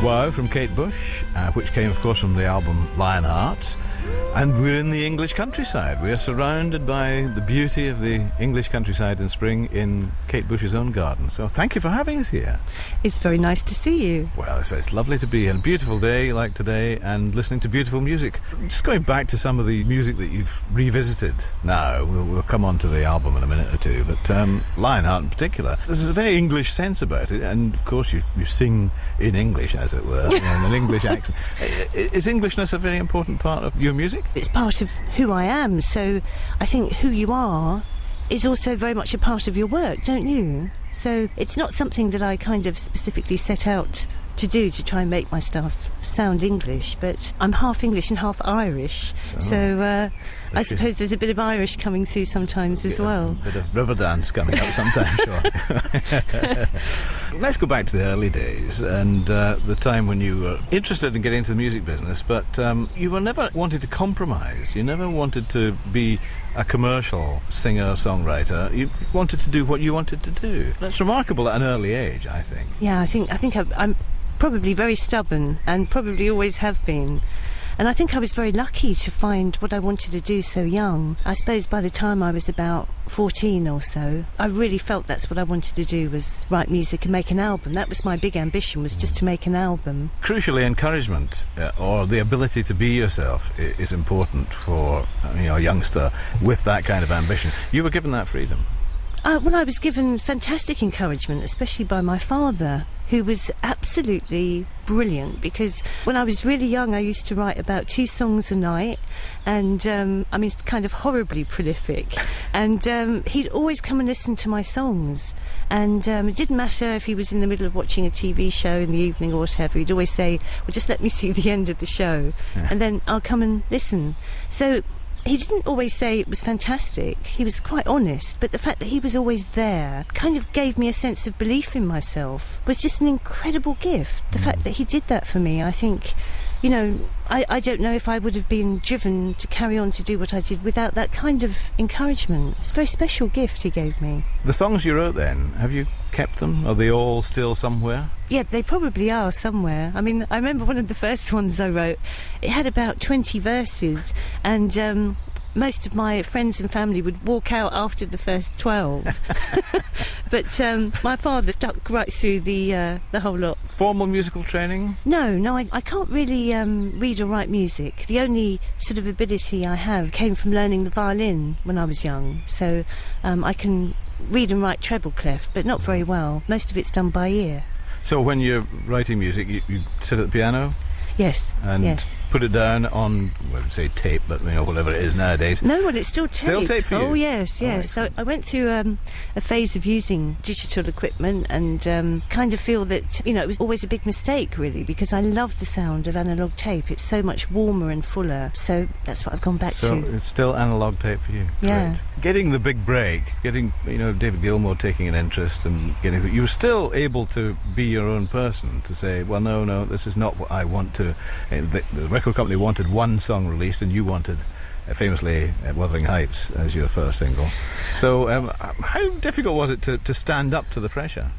Wow from Kate Bush, which came, of course, from the album Lionheart. And we're in the English countryside. We're surrounded by the beauty of the English countryside in spring in Kate Bush's own garden. So thank you for having us here. It's very nice to see you. Well, it's lovely to be here. A beautiful day like today and listening to beautiful music. Just going back to some of the music that you've revisited now. We'll come on to the album in a minute or two. But Lionheart in particular, there's a very English sense about it. And, of course, you sing in English, as it were, in an English accent. Is Englishness a very important part of your music? It's part of who I am, so I think who you are is also very much a part of your work, don't you? So it's not something that I kind of specifically set out to do to try and make my stuff sound English, but I'm half English and half Irish, so I suppose there's a bit of Irish coming through sometimes as well. A bit of Riverdance coming up sometimes, sure. Let's go back to the early days and the time when you were interested in getting into the music business, but you were never wanting to compromise. You never wanted to be a commercial singer-songwriter. You wanted to do what you wanted to do. That's remarkable at an early age, I think. Yeah, I think I'm probably very stubborn and probably always have been. And I think I was very lucky to find what I wanted to do so young. I suppose by the time I was about 14 or so, I really felt that's what I wanted to do, was write music and make an album. That was my big ambition, was just to make an album. Crucially, encouragement or the ability to be yourself is important for a youngster with that kind of ambition. You were given that freedom. Well, I was given fantastic encouragement, especially by my father, who was absolutely brilliant, because when I was really young I used to write about 2 songs a night, and it's kind of horribly prolific, and he'd always come and listen to my songs, and it didn't matter if he was in the middle of watching a TV show in the evening or whatever, he'd always say, well, just let me see the end of the show, and then I'll come and listen. So he didn't always say it was fantastic, he was quite honest, but the fact that he was always there kind of gave me a sense of belief in myself. It was just an incredible gift. The fact that he did that for me, I think, I don't know if I would have been driven to carry on to do what I did without that kind of encouragement. It's a very special gift he gave me. The songs you wrote then, have you kept them? Are they all still somewhere? Yeah, they probably are somewhere. I mean, I remember one of the first ones I wrote, it had about 20 verses, and most of my friends and family would walk out after the first 12. But my father stuck right through the whole lot. Formal musical training? No, I can't really read or write music. The only sort of ability I have came from learning the violin when I was young. So I can read and write treble clef, but not very well. Most of it's done by ear. So when you're writing music, you sit at the piano? Yes. And yes. put it down on, well, I would say tape, but whatever it is nowadays. No, well, it's still tape. Still tape for you? Oh, yes. Oh, so I went through a phase of using digital equipment and kind of feel that, it was always a big mistake, really, because I love the sound of analogue tape. It's so much warmer and fuller. So that's what I've gone back to. So it's still analogue tape for you? Yeah. Great. Getting the big break, getting, David Gilmour taking an interest and you were still able to be your own person, to say, well, no, this is not what I want to. The record company wanted one song released and you wanted, famously, Wuthering Heights as your first single. So how difficult was it to stand up to the pressure?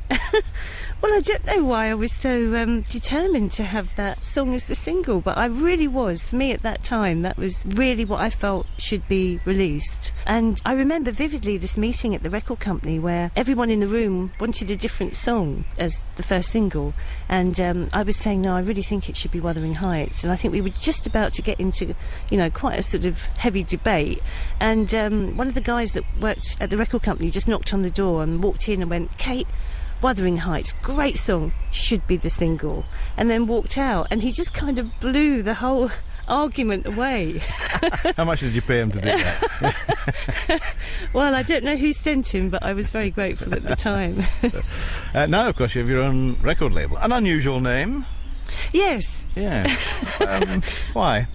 Well, I don't know why I was so determined to have that song as the single, but I really was. For me at that time, that was really what I felt should be released. And I remember vividly this meeting at the record company where everyone in the room wanted a different song as the first single. And I was saying, no, I really think it should be Wuthering Heights. And I think we were just about to get into, quite a sort of heavy debate. And one of the guys that worked at the record company just knocked on the door and walked in and went, Kate, Wuthering Heights, great song, should be the single, and then walked out, and he just kind of blew the whole argument away. How much did you pay him to do that? Well, I don't know who sent him, but I was very grateful at the time. Now, of course, you have your own record label. An unusual name. Yes. Yeah. Why?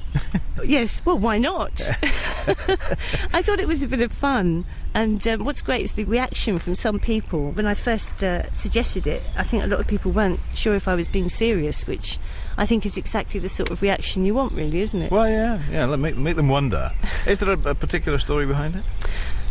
Yes, well, why not? I thought it was a bit of fun, and what's great is the reaction from some people. When I first suggested it, I think a lot of people weren't sure if I was being serious, which I think is exactly the sort of reaction you want, really, isn't it? Well, yeah, make them wonder. Is there a particular story behind it?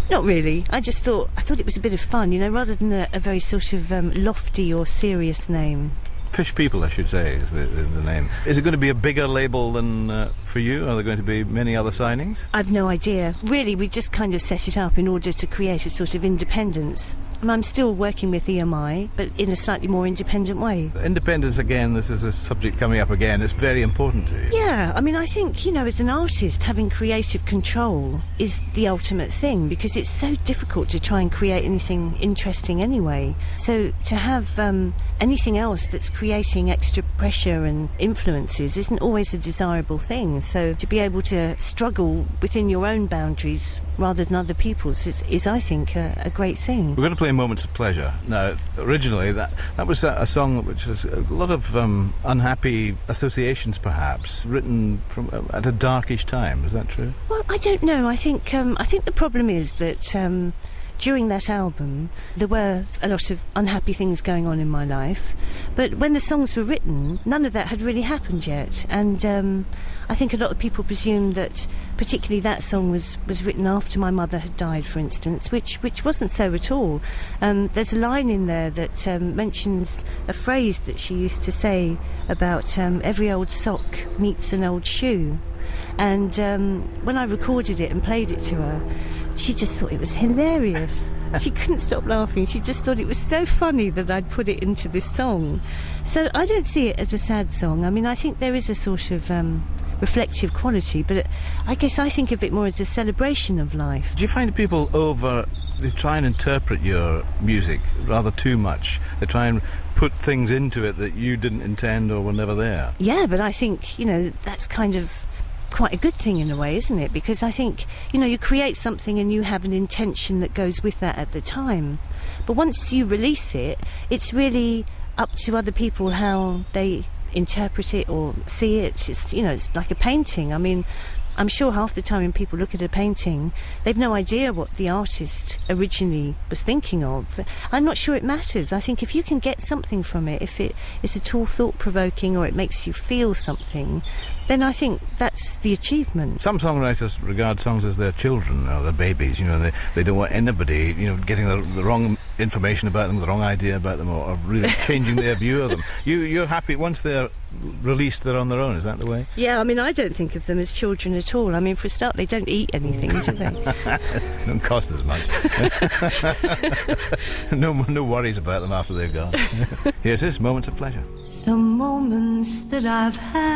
Not really. I thought it was a bit of fun, rather than a very sort of lofty or serious name. Fish People, I should say, is the name. Is it going to be a bigger label than for you? Are there going to be many other signings? I've no idea. Really, we just kind of set it up in order to create a sort of independence. And I'm still working with EMI, but in a slightly more independent way. Independence, again, this is the subject coming up again. It's very important to you. Yeah, I mean, I think, as an artist, having creative control is the ultimate thing, because it's so difficult to try and create anything interesting anyway. So to have anything else that's creating extra pressure and influences isn't always a desirable thing. So to be able to struggle within your own boundaries rather than other people's is I think, a great thing. We're going to play Moments of Pleasure. Now, originally, that was a song which has a lot of unhappy associations, perhaps, written from at a darkish time. Is that true? Well, I don't know. I think the problem is that during that album, there were a lot of unhappy things going on in my life. But when the songs were written, none of that had really happened yet. And I think a lot of people presume that particularly that song was written after my mother had died, for instance, which wasn't so at all. There's a line in there that mentions a phrase that she used to say about every old sock meets an old shoe. And when I recorded it and played it to her, she just thought it was hilarious. She couldn't stop laughing. She just thought it was so funny that I'd put it into this song. So I don't see it as a sad song. I mean, I think there is a sort of reflective quality, but I guess I think of it more as a celebration of life. Do you find people they try and interpret your music rather too much? They try and put things into it that you didn't intend or were never there? Yeah, but I think, that's kind of quite a good thing in a way, isn't it? Because I think, you create something and you have an intention that goes with that at the time. But once you release it, it's really up to other people how they interpret it or see it. It's, it's like a painting. I mean, I'm sure half the time when people look at a painting, they've no idea what the artist originally was thinking of. I'm not sure it matters. I think if you can get something from it, if it is at all thought-provoking or it makes you feel something, then I think that's the achievement. Some songwriters regard songs as their children or their babies, and they don't want anybody, getting the wrong information about them, the wrong idea about them, or really changing their view of them. You're happy once they're released, they're on their own, is that the way? Yeah, I mean, I don't think of them as children at all. I mean, for a start, they don't eat anything, do they? Don't cost as much. No worries about them after they're gone. Here it is, Moments of Pleasure. Some moments that I've had,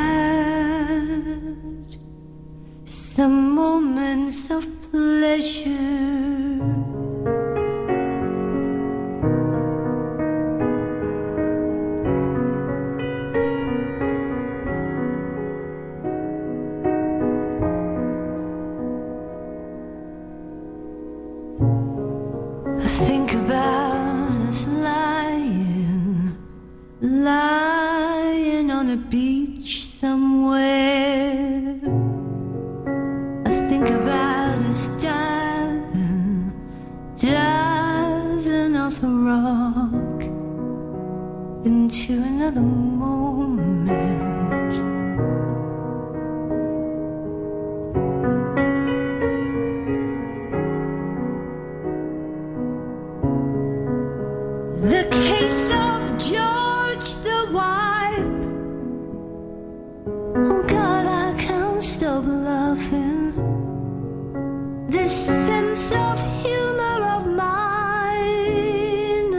some moments of pleasure, I think about us lying on a beach somewhere. I think about us diving off a rock into another moment. The case of George the Wipe. Oh God, I can't stop laughing. This sense of humor of mine,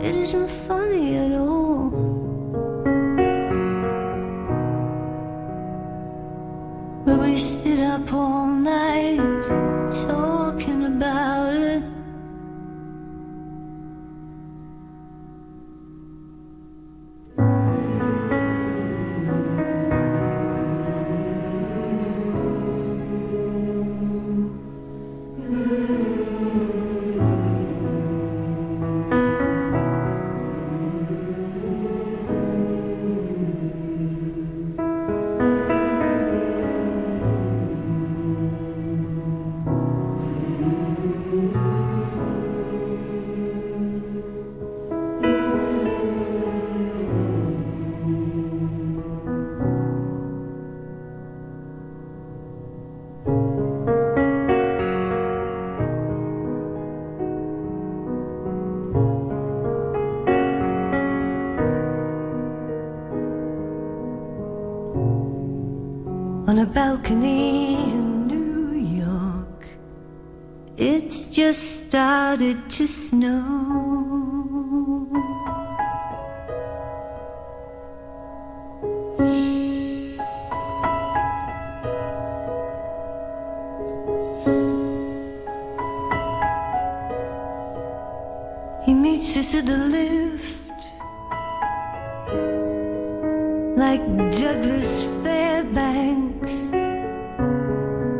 it isn't funny at all. But we sit up all night talking about it. On a balcony in New York, it's just started to snow. He meets us at the lift, like Douglas Fairbanks,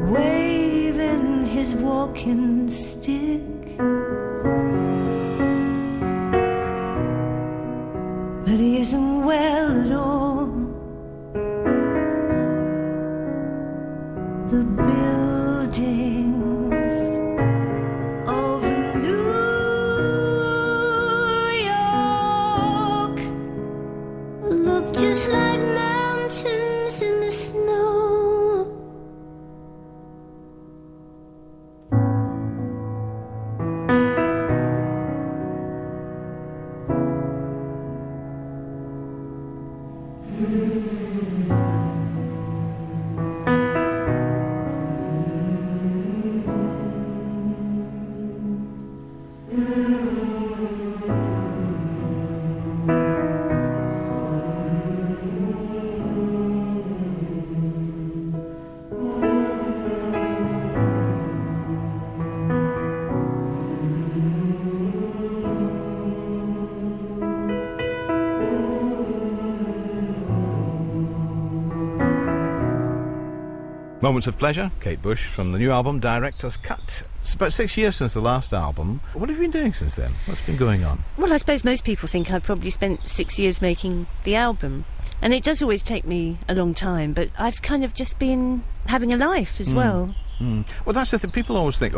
waving his walking stick. But he isn't well at all. The buildings of New York look just like mountains in the snow. Moments of Pleasure, Kate Bush, from the new album Director's Cut. It's about 6 years since the last album. What have you been doing since then? What's been going on? Well, I suppose most people think I've probably spent 6 years making the album. And it does always take me a long time, but I've kind of just been having a life as well. Well, that's the thing. People always think,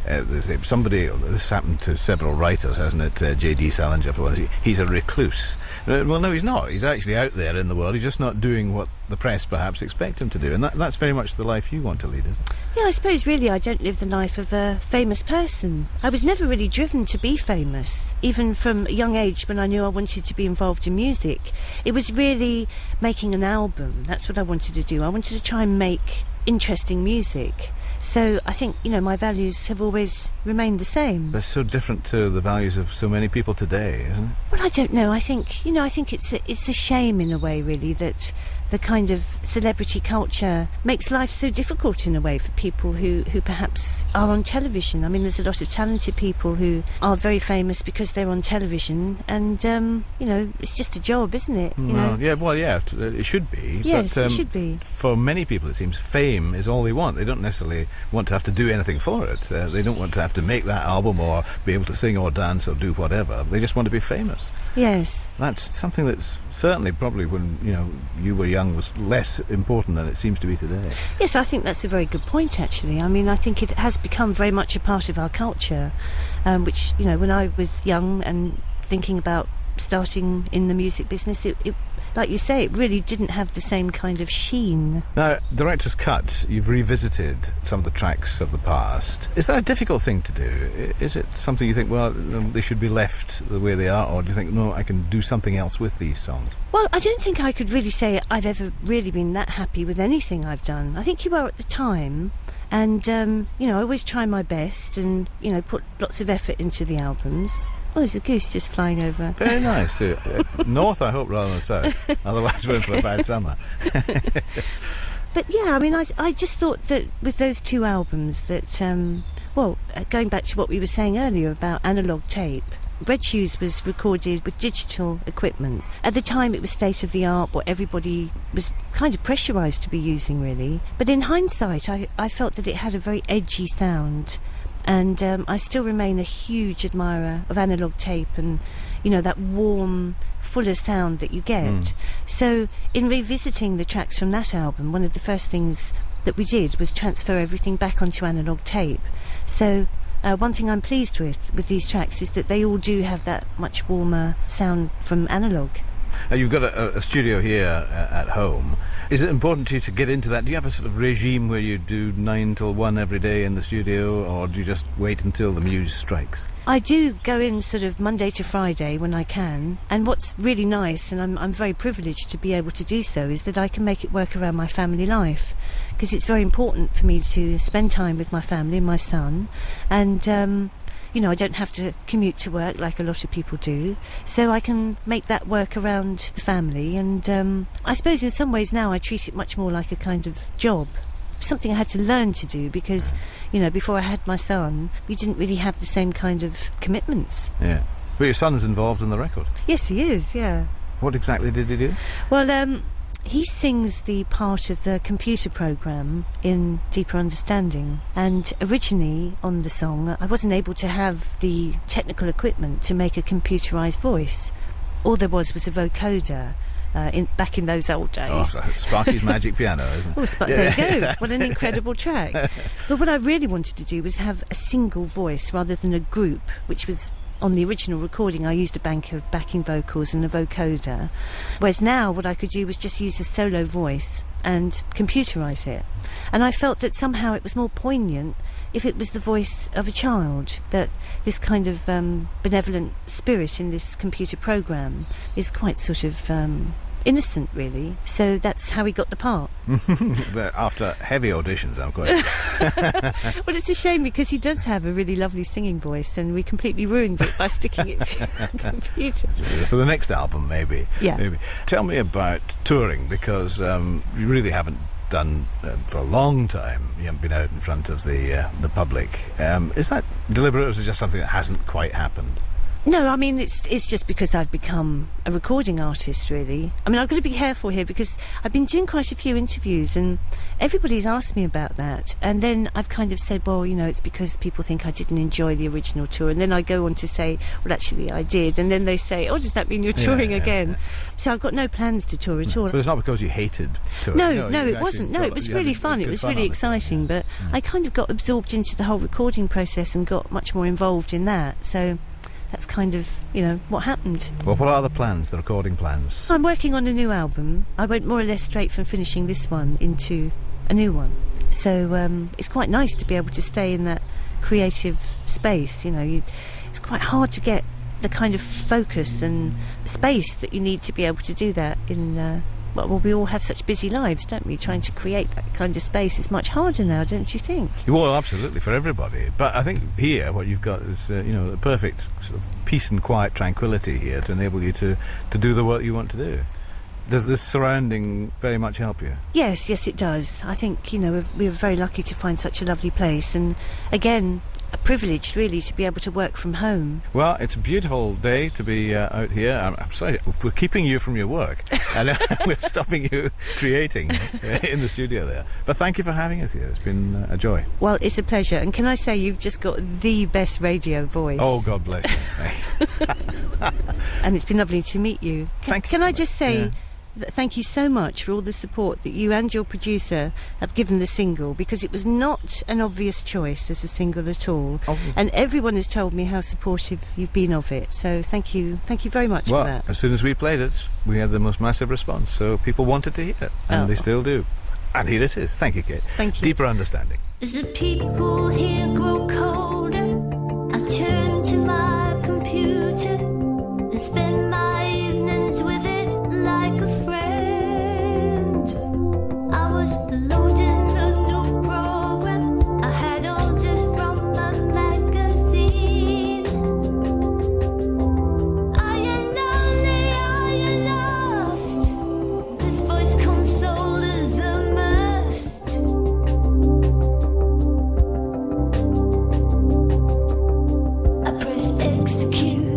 this happened to several writers, hasn't it? J.D. Salinger, for one, he's a recluse. Well, no, he's not. He's actually out there in the world. He's just not doing what the press perhaps expect him to do. And that's very much the life you want to lead, isn't it? Yeah, I suppose really I don't live the life of a famous person. I was never really driven to be famous, even from a young age when I knew I wanted to be involved in music. It was really making an album. That's what I wanted to do. I wanted to try and make interesting music. So I think, my values have always remained the same. But it's so different to the values of so many people today, isn't it? Well, I don't know. I think it's a shame in a way, really, that the kind of celebrity culture makes life so difficult in a way for people who perhaps are on television. I mean, there's a lot of talented people who are very famous because they're on television, and, it's just a job, isn't it? It should be. Yes, but, it should be. For many people, it seems, fame is all they want. They don't necessarily want to have to do anything for it. They don't want to have to make that album or be able to sing or dance or do whatever. They just want to be famous. Yes. That's something that's certainly probably when, you were young was less important than it seems to be today. Yes, I think that's a very good point, actually. I mean, I think it has become very much a part of our culture, which, when I was young and thinking about starting in the music business, it like you say, it really didn't have the same kind of sheen. Now, Director's Cut, you've revisited some of the tracks of the past. Is that a difficult thing to do? Is it something you think, well, they should be left the way they are, or do you think, no, I can do something else with these songs? Well, I don't think I could really say I've ever really been that happy with anything I've done. I think you were at the time, and, I always try my best and, put lots of effort into the albums. Oh, there's a goose just flying over. Very nice, too. North, I hope, rather than south. Otherwise, we're in for a bad summer. But, yeah, I mean, I just thought that with those two albums that, going back to what we were saying earlier about analogue tape, Red Shoes was recorded with digital equipment. At the time, it was state-of-the-art, what everybody was kind of pressurised to be using, really. But in hindsight, I felt that it had a very edgy sound. And I still remain a huge admirer of analogue tape and, that warm, fuller sound that you get. So in revisiting the tracks from that album, one of the first things that we did was transfer everything back onto analogue tape. So one thing I'm pleased with these tracks is that they all do have that much warmer sound from analogue. You've got a studio here at home. Is it important to you to get into that? Do you have a sort of regime where you do 9 till 1 every day in the studio, or do you just wait until the muse strikes? I do go in sort of Monday to Friday when I can, and what's really nice, and I'm very privileged to be able to do so, is that I can make it work around my family life, because it's very important for me to spend time with my family and my son, and I don't have to commute to work like a lot of people do, so I can make that work around the family. And I suppose in some ways now I treat it much more like a kind of job, something I had to learn to do because, before I had my son, we didn't really have the same kind of commitments. Yeah. But your son's involved in the record? Yes, he is, yeah. What exactly did he do? Well, he sings the part of the computer program in Deeper Understanding, and originally on the song I wasn't able to have the technical equipment to make a computerised voice. All there was a vocoder back in those old days. Oh, Sparky's Magic Piano, isn't it? There you go. What an incredible track. But what I really wanted to do was have a single voice rather than a group, which was on the original recording I used a bank of backing vocals and a vocoder, whereas now what I could do was just use a solo voice and computerise it. And I felt that somehow it was more poignant if it was the voice of a child, that this kind of benevolent spirit in this computer program is quite sort of innocent, really. So that's how he got the part. After heavy auditions, I'm quite... Well, it's a shame because he does have a really lovely singing voice and we completely ruined it by sticking it to a computer. For the next album, maybe. Yeah. Maybe. Tell me about touring, because you really haven't done for a long time. You haven't been out in front of the public. Is that deliberate, or is it just something that hasn't quite happened? No, I mean, it's just because I've become a recording artist, really. I mean, I've got to be careful here because I've been doing quite a few interviews and everybody's asked me about that. And then I've kind of said, well, it's because people think I didn't enjoy the original tour. And then I go on to say, well, actually, I did. And then they say, oh, does that mean you're touring again? Yeah. So I've got no plans to tour at all. So it's not because you hated touring? No, it wasn't. No, it was really fun. It was really exciting. But I kind of got absorbed into the whole recording process and got much more involved in that. So that's kind of, what happened. Well, what are the plans, the recording plans? I'm working on a new album. I went more or less straight from finishing this one into a new one. So it's quite nice to be able to stay in that creative space. It's quite hard to get the kind of focus and space that you need to be able to do that in... Well, we all have such busy lives, don't we? Trying to create that kind of space is much harder now, don't you think? Well, absolutely, for everybody. But I think here what you've got is, the perfect sort of peace and quiet tranquility here to enable you to do the work you want to do. Does this surrounding very much help you? Yes, it does. I think, we're very lucky to find such a lovely place. And again, a privilege, really, to be able to work from home. Well, it's a beautiful day to be out here. I'm sorry if we're keeping you from your work and we're stopping you creating in the studio there. But thank you for having us here. It's been a joy. Well, it's a pleasure. And can I say you've just got the best radio voice. Oh, God bless you. And it's been lovely to meet you. Can I just say... Yeah. Thank you so much for all the support that you and your producer have given the single, because it was not an obvious choice as a single at all. And everyone has told me how supportive you've been of it. So thank you very much for that. As soon as we played it, we had the most massive response. So people wanted to hear it, and they still do. And here it is. Thank you, Kate. Thank you. Deeper Understanding. As the people here grow colder, I turn to my computer and spend my evenings with it like a friend. I was loading a new program I had ordered from a magazine. I am lonely, I am lost. This voice console is a must. I press execute.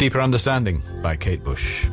Deeper Understanding by Kate Bush.